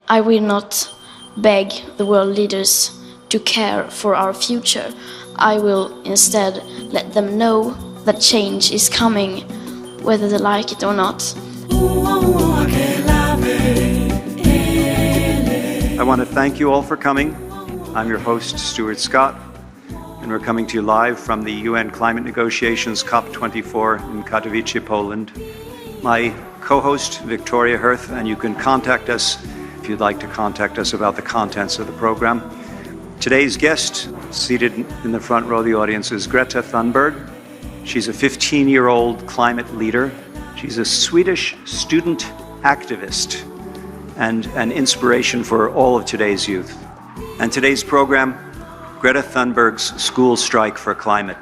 I will not beg the world leaders to care for our future. I will instead let them know that change is coming, whether they like it or not. I want to thank you all for coming. I'm your host, Stuart Scott, and we're coming to you live from the UN Climate Negotiations COP24 in Katowice, Poland. My co-host, Victoria Hirth, and you can contact us if you'd like to contact us about the contents of the program. Today's guest, seated in the front row of the audience, is Greta Thunberg. She's a 15-year-old climate leader. She's a Swedish student activist and an inspiration for all of today's youth. And today's program, Greta Thunberg's School Strike for Climate.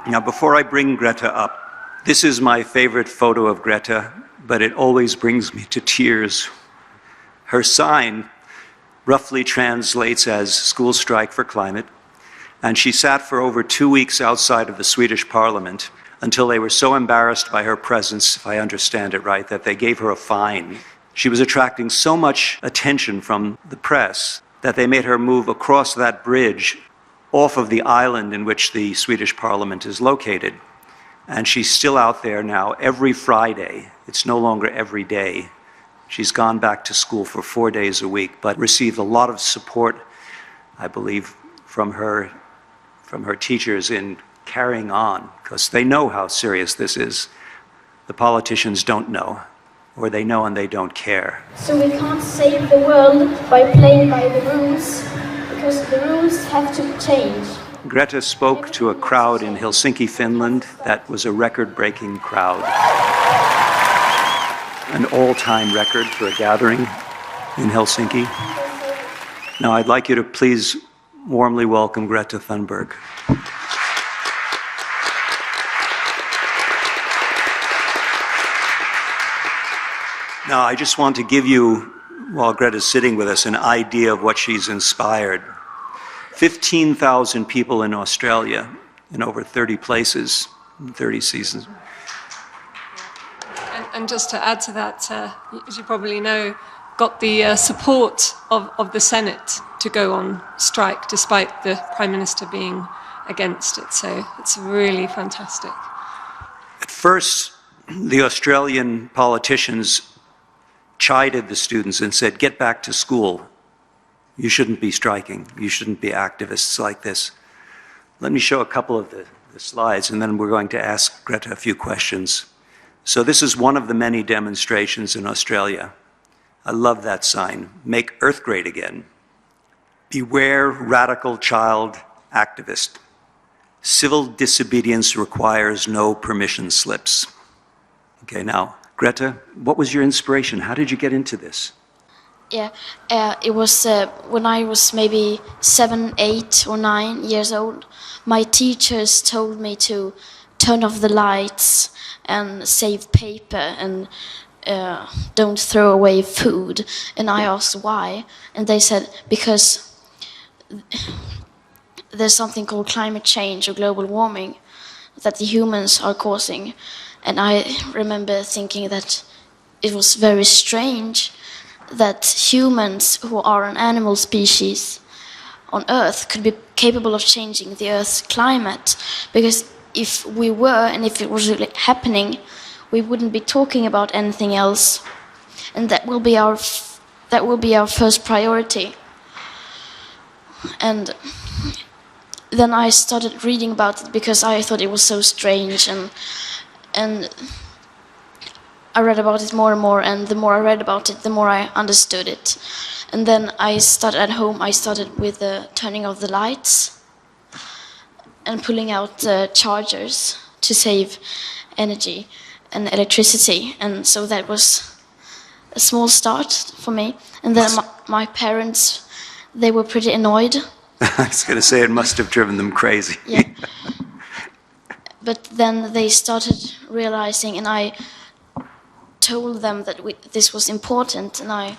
Now, before I bring Greta up, this is my favorite photo of Greta, but it always brings me to tears. Her sign roughly translates as School Strike for Climate, and she sat for over 2 weeks outside of the Swedish Parliament until they were so embarrassed by her presence, if I understand it right, that they gave her a fine. She was attracting so much attention from the press that they made her move across that bridge off of the island in which the Swedish Parliament is located. And she's still out there now every Friday. It's no longer every day. She's gone back to school for 4 days a week, but received a lot of support, I believe, from her teachers in carrying on, because they know how serious this is. The politicians don't know, or they know and they don't care. So we can't save the world by playing by the rules, because the rules have to change. Greta spoke to a crowd in Helsinki, Finland. That was a record-breaking crowd. An all-time record for a gathering in Helsinki. Now, I'd like you to please warmly welcome Greta Thunberg. Now, I just want to give you, while Greta's sitting with us, an idea of what she's inspired. 15,000 people in Australia in over 30 places, 30 seasons. And just to add to that, as you probably know, got the support of the Senate to go on strike, despite the Prime Minister being against it. So it's really fantastic. At first, the Australian politicians chided the students and said, get back to school. You shouldn't be striking. You shouldn't be activists like this. Let me show a couple of the slides, and then we're going to ask Greta a few questions. So this is one of the many demonstrations in Australia. I love that sign. Make Earth great again. Beware radical child activist. Civil disobedience requires no permission slips. Okay, now, Greta, what was your inspiration? How did you get into this? Yeah, it was when I was maybe 7, 8 or 9 years old. My teachers told me to turn off the lights and save paper and don't throw away food. And I asked why, and they said because there's something called climate change or global warming that the humans are causing. And I remember thinking that it was very strange that humans, who are an animal species on Earth, could be capable of changing the Earth's climate. Because if we were, and if it was really happening, we wouldn't be talking about anything else. And that will be our first priority. And then I started reading about it because I thought it was so strange, and I read about it more and more, and the more I read about it, the more I understood it. And then I started at home. I started with turning off the lights and pulling out the chargers to save energy and electricity. And so that was a small start for me. And then my parents, they were pretty annoyed. I was going to say it must have driven them crazy. Yeah. But then they started realizing, and I told them that this was important, and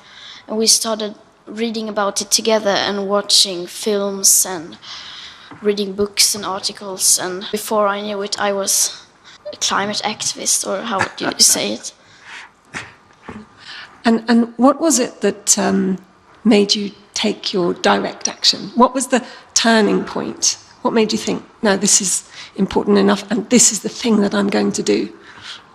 we started reading about it together and watching films and reading books and articles. And before I knew it, I was a climate activist, or how would you say it? And what was it that made you take your direct action? What was the turning point? What made you think, no, this is important enough and this is the thing that I'm going to do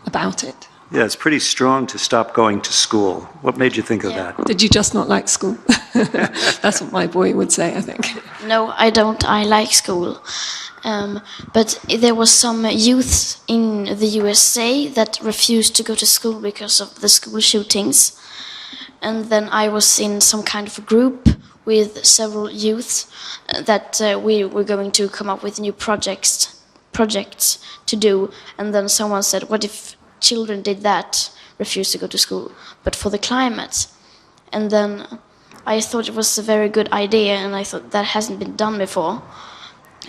about it? Yeah, it's pretty strong to stop going to school. What made you think of that? Did you just not like school? That's what my boy would say, I think. No, I don't. I like school. But there was some youth in the USA that refused to go to school because of the school shootings. And then I was in some kind of a group with several youth that we were going to come up with new projects to do. And then someone said, what if children did that, refused to go to school, but for the climate? And then I thought it was a very good idea, and I thought that hasn't been done before.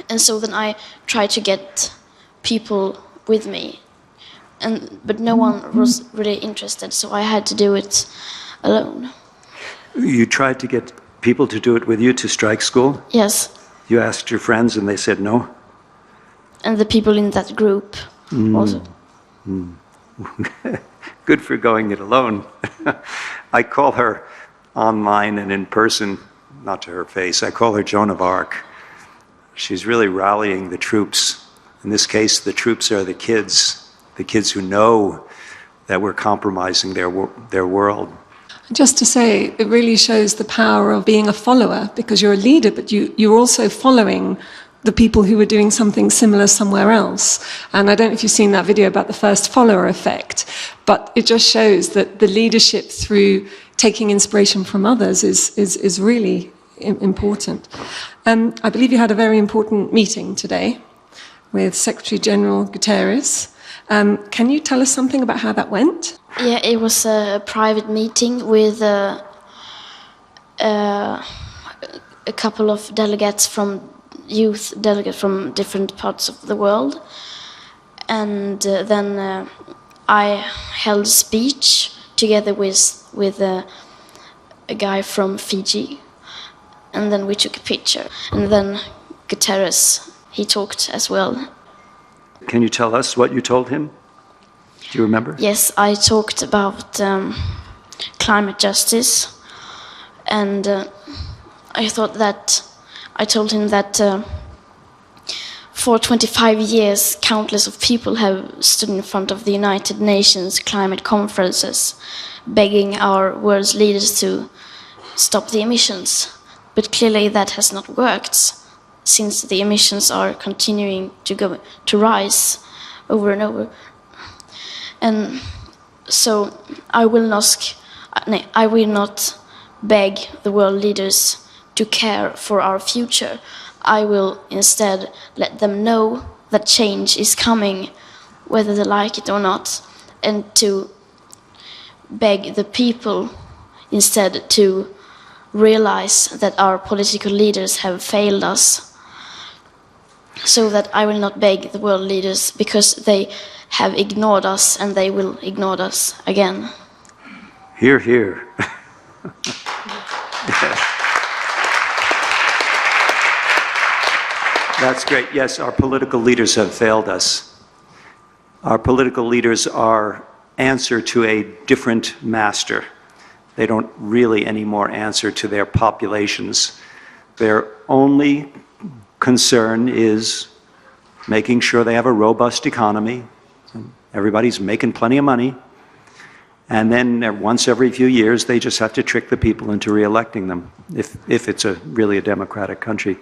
And so then I tried to get people with me, but no one was really interested, so I had to do it alone. You tried to get people to do it with you to strike school? Yes. You asked your friends and they said no? And the people in that group also. Good for going it alone. I call her online and in person, not to her face, I call her Joan of Arc. She's really rallying the troops. In this case, the troops are the kids who know that we're compromising their world. Just to say, it really shows the power of being a follower, because you're a leader, but you're also following the people who were doing something similar somewhere else. And I don't know if you've seen that video about the first follower effect, but it just shows that the leadership through taking inspiration from others is really important. I believe you had a very important meeting today with Secretary General Guterres. Can you tell us something about how that went? Yeah, it was a private meeting with a couple of delegates from different parts of the world. And then I held a speech together with a guy from Fiji. And then we took a picture. And then Guterres, he talked as well. Can you tell us what you told him? Do you remember? Yes, I talked about climate justice, and I told him that for 25 years, countless of people have stood in front of the United Nations climate conferences, begging our world's leaders to stop the emissions. But clearly that has not worked, since the emissions are continuing to rise over and over. And so I will not beg the world leaders to care for our future. I will instead let them know that change is coming, whether they like it or not, and to beg the people instead to realize that our political leaders have failed us. So that I will not beg the world leaders, because they have ignored us and they will ignore us again. Hear, hear. That's great. Yes, our political leaders have failed us. Our political leaders are answer to a different master. They don't really anymore answer to their populations. Their only concern is making sure they have a robust economy. Everybody's making plenty of money. And then once every few years, they just have to trick the people into re-electing them, if it's really a democratic country.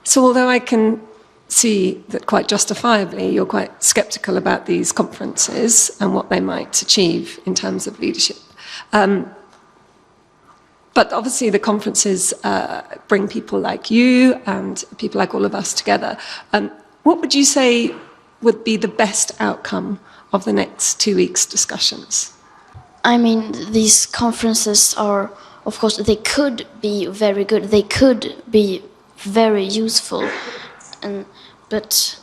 So although I can see that quite justifiably you're quite sceptical about these conferences and what they might achieve in terms of leadership, but obviously the conferences bring people like you and people like all of us together. What would you say would be the best outcome of the next 2 weeks' discussions? I mean, these conferences are, of course, they could be very good. They could be very useful, but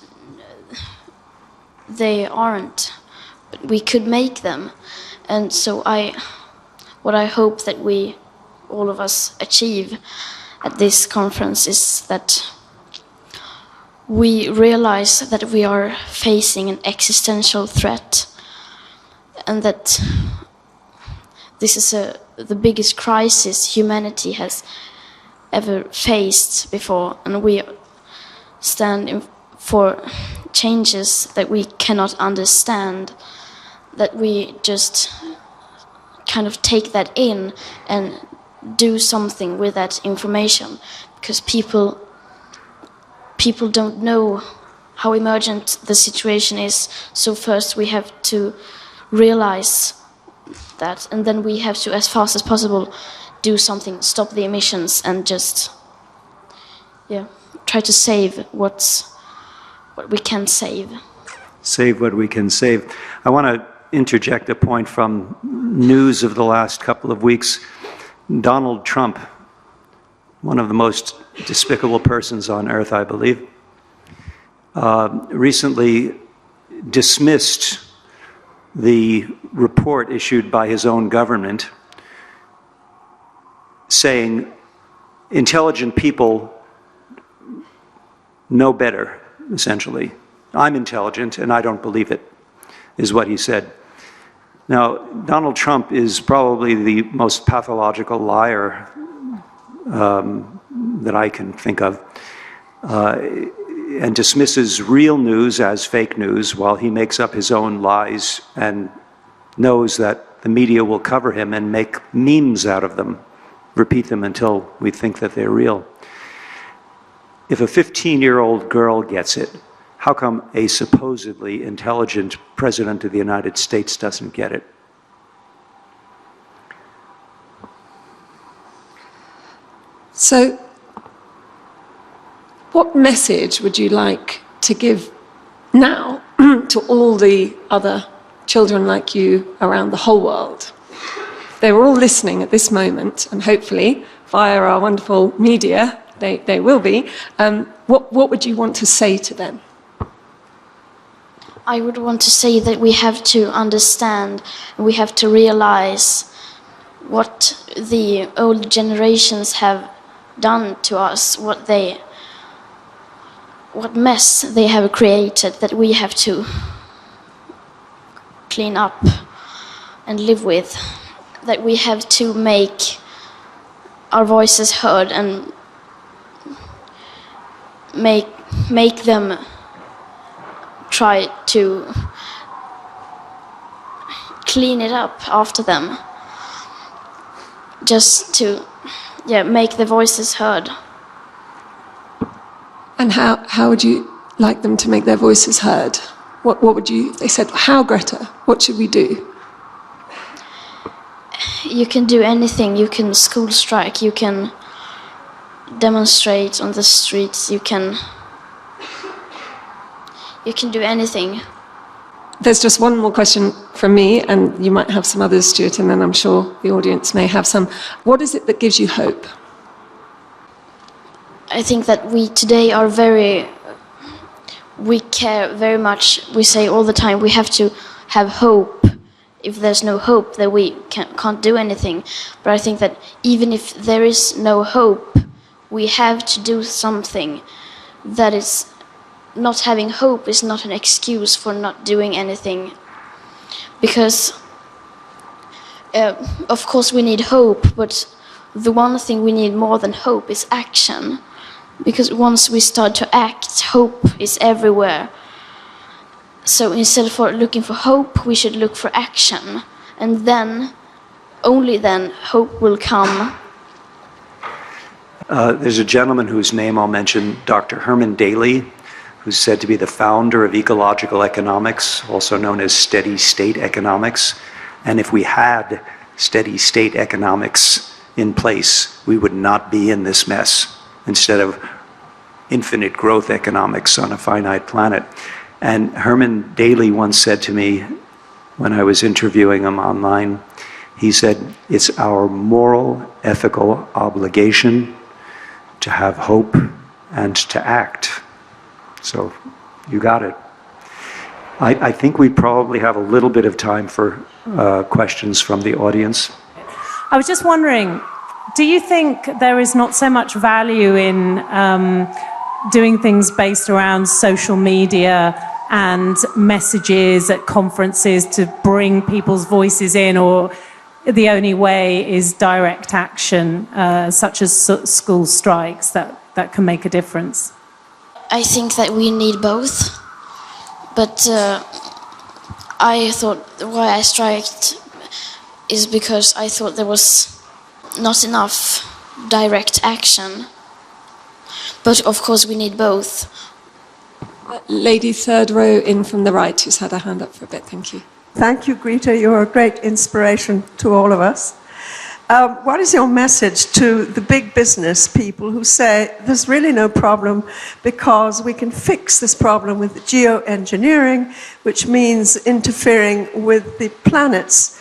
they aren't. But we could make them. And so what I hope that all of us achieve at this conference is that we realize that we are facing an existential threat, and that this is a the biggest crisis humanity has ever faced before, and we stand for changes that we cannot understand, that we just kind of take that in and do something with that information, because people don't know how emergent the situation is. So first we have to realize that, and then we have to, as fast as possible, do something, stop the emissions, and just try to save what we can save. Save what we can save. I want to interject a point from news of the last couple of weeks. Donald Trump, one of the most despicable persons on earth, I believe, recently dismissed the report issued by his own government saying intelligent people know better, essentially. I'm intelligent and I don't believe it, is what he said. Now, Donald Trump is probably the most pathological liar that I can think of, and dismisses real news as fake news while he makes up his own lies and knows that the media will cover him and make memes out of them, repeat them until we think that they're real. If a 15-year-old girl gets it, how come a supposedly intelligent president of the United States doesn't get it? So, what message would you like to give now to all the other children like you around the whole world? They were all listening at this moment, and hopefully, via our wonderful media, they will be. What would you want to say to them? I would want to say that we have to understand, we have to realize what the old generations have done to us, what mess they have created, that we have to clean up and live with, that we have to make our voices heard and make them try to clean it up after them, just to make the voices heard. And how would you like them to make their voices heard? What would you, they said, how, Greta? What should we do? You can do anything. You can school strike, you can demonstrate on the streets, you can do anything. There's just one more question from me, and you might have some others, Stuart, and then I'm sure the audience may have some. What is it that gives you hope? I think that we today are we care very much. We say all the time we have to have hope. If there's no hope, then we can't do anything. But I think that even if there is no hope, we have to do something. That is, not having hope is not an excuse for not doing anything. Because, of course, we need hope, but the one thing we need more than hope is action. Because once we start to act, hope is everywhere. So instead of looking for hope, we should look for action. And then, only then, hope will come. There's a gentleman whose name I'll mention, Dr. Herman Daly, who's said to be the founder of ecological economics, also known as steady state economics. And if we had steady state economics in place, we would not be in this mess, instead of infinite growth economics on a finite planet. And Herman Daly once said to me, when I was interviewing him online, he said, it's our moral, ethical obligation to have hope and to act. So you got it. I think we probably have a little bit of time for questions from the audience. I was just wondering, do you think there is not so much value in doing things based around social media and messages at conferences to bring people's voices in, or the only way is direct action, such as school strikes, that can make a difference? I think that we need both, but I thought why I striked is because I thought there was not enough direct action. But of course we need both. Lady third row in from the right, who's had her hand up for a bit. Thank you. Thank you, Greta. You're a great inspiration to all of us. What is your message to the big business people who say there's really no problem because we can fix this problem with geoengineering, which means interfering with the planet's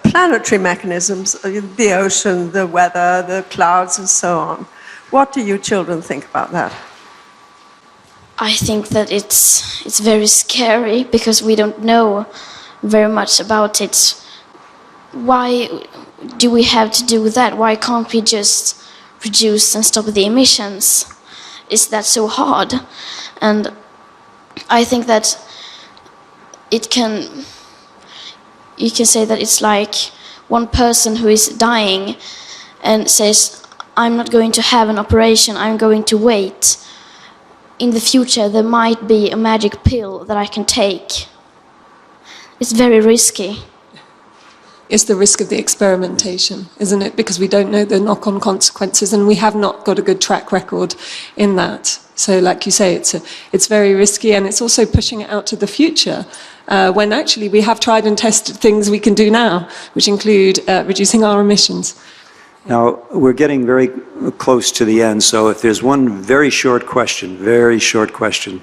planetary mechanisms, the ocean, the weather, the clouds, and so on? What do you children think about that? I think that it's very scary because we don't know very much about it. Why do we have to do that? Why can't we just reduce and stop the emissions? Is that so hard? And I think that you can say that it's like one person who is dying and says, I'm not going to have an operation, I'm going to wait. In the future there might be a magic pill that I can take. It's very risky. It's the risk of the experimentation, isn't it? Because we don't know the knock-on consequences, and we have not got a good track record in that. So, like you say, it's very risky, and it's also pushing it out to the future, when actually we have tried and tested things we can do now, which include reducing our emissions. Now, we're getting very close to the end, so if there's one very short question.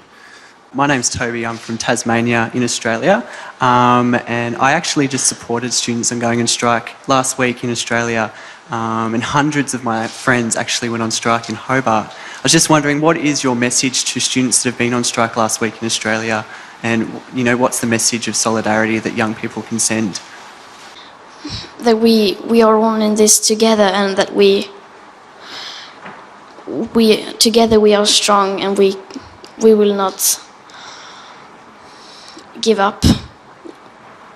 My name's Toby, I'm from Tasmania in Australia, and I actually just supported students on going on strike last week in Australia, and hundreds of my friends actually went on strike in Hobart. I was just wondering, what is your message to students that have been on strike last week in Australia, and what's the message of solidarity that young people can send? That we are all in this together, and that we together we are strong, and we will not give up.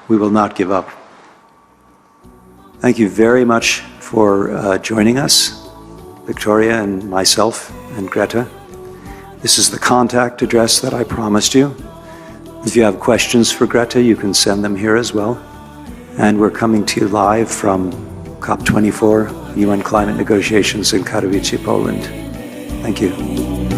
We will not give up. Thank you very much for joining us, Victoria and myself and Greta. This is the contact address that I promised you. If you have questions for Greta, you can send them here as well. And we're coming to you live from COP24, UN climate negotiations in Katowice, Poland. Thank you.